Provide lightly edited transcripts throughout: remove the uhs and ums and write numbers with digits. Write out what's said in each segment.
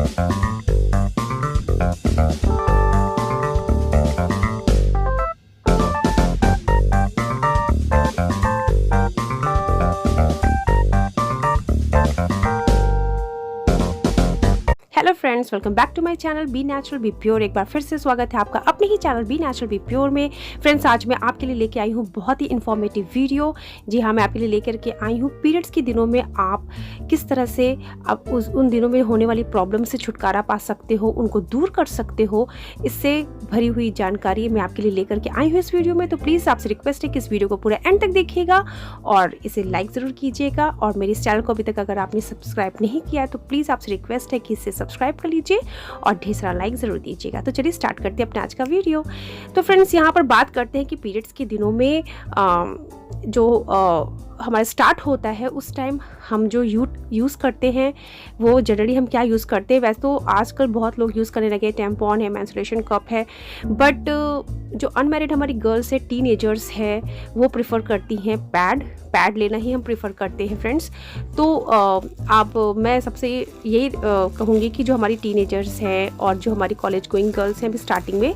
Hello friends, welcome back to my channel be natural be pure. एक बार फिर से स्वागत है आपका अपने ही channel be natural be pure में। फ्रेंड्स, आज मैं आपके लिए लेके आई हूँ बहुत ही इन्फॉर्मेटिव वीडियो। जी हाँ, मैं आपके लिए लेकर के आई हूँ पीरियड्स के दिनों में आप किस तरह से आप उन दिनों में होने वाली प्रॉब्लम से छुटकारा पा सकते हो, उनको दूर कर सकते हो। इससे भरी हुई जानकारी मैं आपके लिए लेकर के आई हूँ इस वीडियो में। तो प्लीज़ आपसे रिक्वेस्ट है कि इस वीडियो को पूरा एंड तक देखिएगा और इसे लाइक ज़रूर कीजिएगा। और मेरे इस चैनल को अभी तक अगर आपने सब्सक्राइब नहीं किया है तो प्लीज़ आपसे रिक्वेस्ट है कि इसे सब्सक्राइब कर लीजिए और ढेर सारा लाइक ज़रूर दीजिएगा। तो चलिए स्टार्ट करते हैं अपने आज का वीडियो। तो फ्रेंड्स, यहाँ पर बात करते हैं कि पीरियड्स के दिनों में हमारा स्टार्ट होता है उस टाइम हम जो यूज़ करते हैं वो जनरली हम क्या यूज़ करते हैं। वैसे तो आजकल बहुत लोग यूज़ करने लगे, टैम्पॉन है, मेंस्ट्रुएशन कप है, बट जो अनमैरिड हमारी गर्ल्स है, टीनेजर्स है, वो प्रेफर करती हैं पैड लेना ही हम प्रेफर करते हैं फ्रेंड्स। तो आप मैं सबसे यही कहूँगी कि जो हमारी टीनेजर्स हैं और जो हमारी कॉलेज गोइंग गर्ल्स हैं अभी स्टार्टिंग में,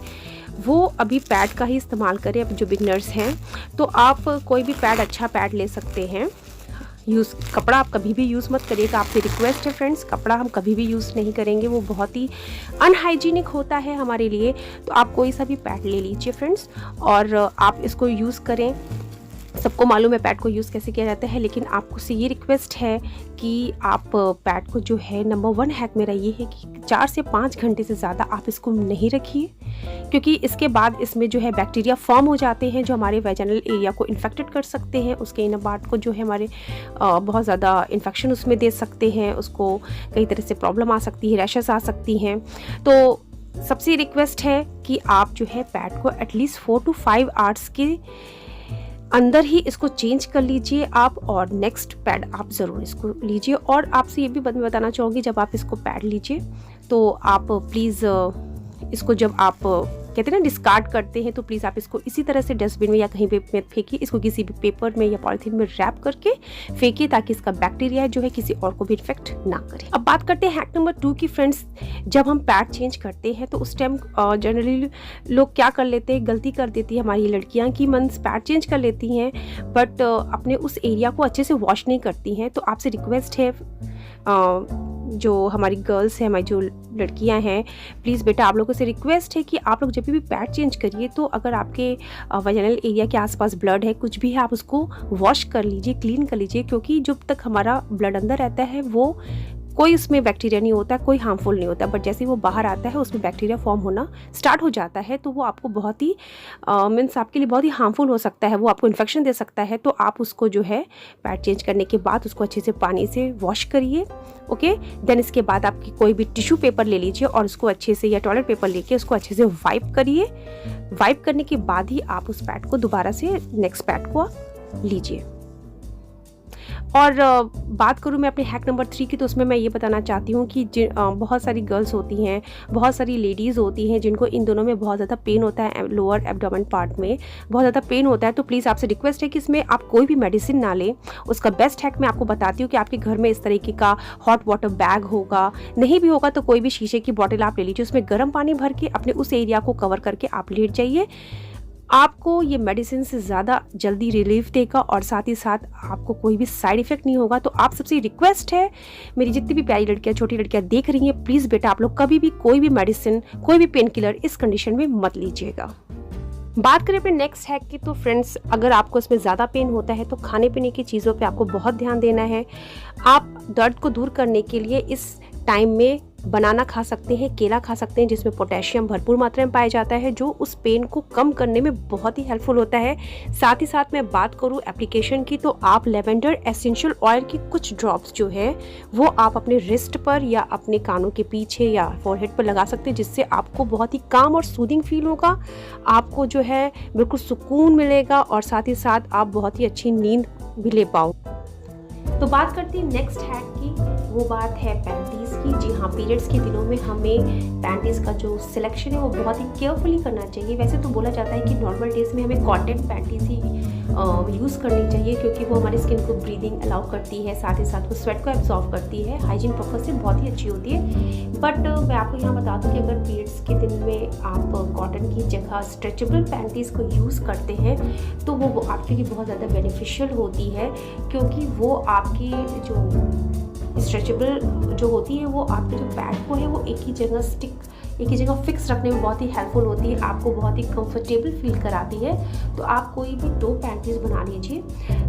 वो अभी पैड का ही इस्तेमाल करें। अब जो बिगनर्स हैं तो आप कोई भी पैड, अच्छा पैड ले सकते हैं। कपड़ा आप कभी भी यूज़ मत करिएगा, आपसे रिक्वेस्ट है फ्रेंड्स। कपड़ा हम कभी भी यूज़ नहीं करेंगे, वो बहुत ही अनहाइजीनिक होता है हमारे लिए। तो आप कोई सा भी पैड ले लीजिए फ्रेंड्स और आप इसको यूज़ करें। सबको मालूम है पैड को यूज़ कैसे किया जाता है, लेकिन आपको से ये रिक्वेस्ट है कि आप पैड को जो है, नंबर 1 हैक मेरा ये है कि 4 से 5 घंटे से ज़्यादा आप इसको नहीं रखिए, क्योंकि इसके बाद इसमें जो है बैक्टीरिया फॉर्म हो जाते हैं जो हमारे वेजाइनल एरिया को इन्फेक्टेड कर सकते हैं। उसके इनर पार्ट को जो है हमारे बहुत ज़्यादा इन्फेक्शन उसमें दे सकते हैं, उसको कई तरह से प्रॉब्लम आ सकती है, रैशेस आ सकती हैं। तो सबसे रिक्वेस्ट है कि आप जो है पैड को एटलीस्ट 4 to 5 आवर्स के अंदर ही इसको चेंज कर लीजिए आप, और नेक्स्ट पैड आप ज़रूर इसको लीजिए। और आपसे ये भी बताना चाहूँगी, जब आप इसको पैड लीजिए तो आप प्लीज़ इसको जब आप कहते हैं ना डिस्कार्ड करते हैं, तो प्लीज़ आप इसको इसी तरह से डस्टबिन में या कहीं पे फेंकिए। इसको किसी भी पेपर में या पॉलिथीन में रैप करके फेंकिए ताकि इसका बैक्टीरिया जो है किसी और को भी इन्फेक्ट ना करे। अब बात करते हैं हैक नंबर 2 की फ्रेंड्स। जब हम पैड चेंज करते हैं तो उस टाइम जनरली लोग क्या कर लेते हैं, गलती कर देती है हमारी लड़कियाँ कि मन पैड चेंज कर लेती हैं बट अपने उस एरिया को अच्छे से वॉश नहीं करती हैं। तो आपसे रिक्वेस्ट है, जो हमारी गर्ल्स हैं, हमारी जो लड़कियां हैं, प्लीज़ बेटा आप लोगों से रिक्वेस्ट है कि आप लोग जब भी पैड चेंज करिए तो अगर आपके वेजाइनल एरिया के आसपास ब्लड है, कुछ भी है, आप उसको वॉश कर लीजिए, क्लीन कर लीजिए। क्योंकि जब तक हमारा ब्लड अंदर रहता है वो कोई उसमें बैक्टीरिया नहीं होता, कोई हार्मफुल नहीं होता, बट जैसे ही वो बाहर आता है उसमें बैक्टीरिया फॉर्म होना स्टार्ट हो जाता है। तो वो आपको बहुत ही मीन्स आपके लिए बहुत ही हार्मफुल हो सकता है, वो आपको इन्फेक्शन दे सकता है। तो आप उसको जो है पैड चेंज करने के बाद उसको अच्छे से पानी से वॉश करिए, ओके। देन इसके बाद आपकी कोई भी टिश्यू पेपर ले लीजिए और उसको अच्छे से, या टॉयलेट पेपर लेके उसको अच्छे से वाइप करिए। वाइप करने के बाद ही आप उस पैड को दोबारा से नेक्स्ट पैड को लीजिए। और बात करूँ मैं अपने हैक नंबर 3 की, तो उसमें मैं ये बताना चाहती हूँ कि बहुत सारी गर्ल्स होती हैं, बहुत सारी लेडीज़ होती हैं जिनको इन दोनों में बहुत ज़्यादा पेन होता है, लोअर एब्डोमेन पार्ट में बहुत ज़्यादा पेन होता है। तो प्लीज़ आपसे रिक्वेस्ट है कि इसमें आप कोई भी मेडिसिन ना लें। उसका बेस्ट हैक मैं आपको बताती हूँ कि आपके घर में इस तरीके का हॉट वाटर बैग होगा, नहीं भी होगा तो कोई भी शीशे की बॉटल आप ले लीजिए, उसमें गर्म पानी भर के अपने उस एरिया को कवर करके आप लेट जाइए। आपको ये मेडिसिन से ज़्यादा जल्दी रिलीफ देगा और साथ ही साथ आपको कोई भी साइड इफ़ेक्ट नहीं होगा। तो आप सबसे रिक्वेस्ट है, मेरी जितनी भी प्यारी लड़कियाँ, छोटी लड़कियाँ देख रही हैं, प्लीज़ बेटा आप लोग कभी भी कोई भी मेडिसिन, कोई भी पेन किलर इस कंडीशन में मत लीजिएगा। बात करें अपने नेक्स्ट हैक की, तो फ्रेंड्स अगर आपको इसमें ज़्यादा पेन होता है तो खाने पीने की चीज़ों पे आपको बहुत ध्यान देना है। आप दर्द को दूर करने के लिए इस टाइम में बनाना खा सकते हैं, केला खा सकते हैं, जिसमें पोटेशियम भरपूर मात्रा में पाया जाता है, जो उस पेन को कम करने में बहुत ही हेल्पफुल होता है। साथ ही साथ मैं बात करूं एप्लीकेशन की, तो आप लेवेंडर एसेंशियल ऑयल की कुछ ड्रॉप्स जो है वो आप अपने रिस्ट पर या अपने कानों के पीछे या फोरहेड पर लगा सकते हैं, जिससे आपको बहुत ही काम और सूदिंग फील होगा। आपको जो है बिल्कुल सुकून मिलेगा और साथ ही साथ आप बहुत ही अच्छी नींद भी ले पाओ। तो बात करती हैं नेक्स्ट हैक की, वो बात है पैंटीज़ की। जी हाँ, पीरियड्स के दिनों में हमें पैंटीज़ का जो सिलेक्शन है वो बहुत ही केयरफुली करना चाहिए। वैसे तो बोला जाता है कि नॉर्मल डेज़ में हमें कॉटन पैंटीज़ ही यूज़ करनी चाहिए, क्योंकि वो हमारी स्किन को ब्रीदिंग अलाउ करती है, साथ ही साथ वो स्वेट को एब्जॉर्ब करती है, हाइजीन पर्पज से बहुत ही अच्छी होती है। बट मैं आपको यहाँ बता दूँ कि अगर पीरियड्स के दिन में आप कॉटन की जगह स्ट्रेचेबल पैंटीज़ को यूज़ करते हैं तो वो आपके लिए बहुत ज़्यादा बेनिफिशियल होती है, क्योंकि वो आपकी जो स्ट्रेचेबल जो होती है वो आपके जो पैड को है वो एक ही जगह फिक्स रखने में बहुत ही हेल्पफुल होती है, आपको बहुत ही कंफर्टेबल फील कराती है। तो आप कोई भी 2 पैंटीज़ बना लीजिए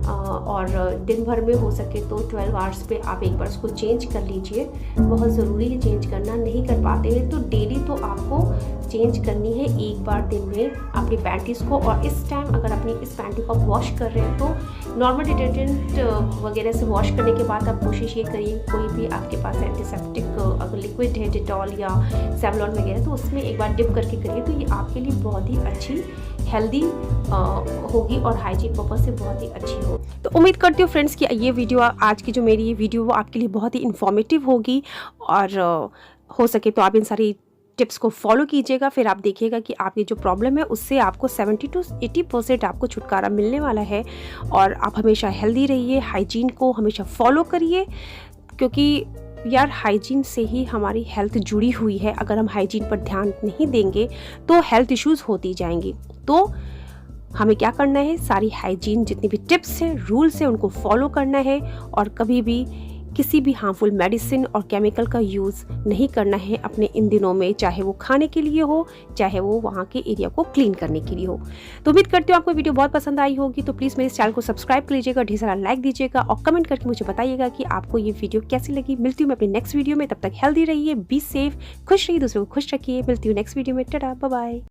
और दिन भर में हो सके तो 12 आवर्स पे आप एक बार उसको चेंज कर लीजिए। बहुत ज़रूरी है चेंज करना, नहीं कर पाते हैं तो डेली तो आपको चेंज करनी है एक बार दिन में अपनी पैंटीज़ को। और इस टाइम अगर अपनी इस पैंटी को आप वॉश कर रहे हैं तो नॉर्मल डिटर्जेंट वगैरह से वॉश करने के बाद आप कोशिश ये करिए कोई भी आपके पास एंटीसेप्टिक अगर लिक्विड है, डिटॉल या सेवलॉन वगैरह, तो उसमें एक बार डिप करके करिए, तो ये आपके लिए बहुत ही अच्छी हेल्दी होगी और हाइजीन पर्पज से बहुत ही अच्छी हो। तो उम्मीद करती हूँ फ्रेंड्स कि ये वीडियो, आज की जो मेरी ये वीडियो वो आपके लिए बहुत ही इन्फॉर्मेटिव होगी, और हो सके तो आप इन सारी टिप्स को फॉलो कीजिएगा। फिर आप देखिएगा कि आपकी जो प्रॉब्लम है उससे आपको 70 to 80% आपको छुटकारा मिलने वाला है। और आप हमेशा हेल्दी रहिए, हाइजीन को हमेशा फॉलो करिए, क्योंकि यार हाइजीन से ही हमारी हेल्थ जुड़ी हुई है। अगर हम हाइजीन पर ध्यान नहीं देंगे तो हेल्थ इश्यूज़ होती जाएंगी। तो हमें क्या करना है, सारी हाइजीन जितनी भी टिप्स हैं, रूल्स हैं, उनको फॉलो करना है, और कभी भी किसी भी हार्मफुल मेडिसिन और केमिकल का यूज़ नहीं करना है अपने इन दिनों में, चाहे वो खाने के लिए हो, चाहे वो वहाँ के एरिया को क्लीन करने के लिए हो। तो उम्मीद करती हूँ आपको वीडियो बहुत पसंद आई होगी। तो प्लीज़ मेरे चैनल को सब्सक्राइब कर लीजिएगा, ढेर सारा लाइक दीजिएगा और कमेंट करके मुझे बताइएगा कि आपको ये वीडियो कैसी लगी। मिलती हूँ मैं अपनी नेक्स्ट वीडियो में, तब तक हेल्दी रहिए, बी सेफ, खुश रहिए, दूसरों को खुश रखिए। मिलती हूँ नेक्स्ट वीडियो में, टाटा, बाय बाय।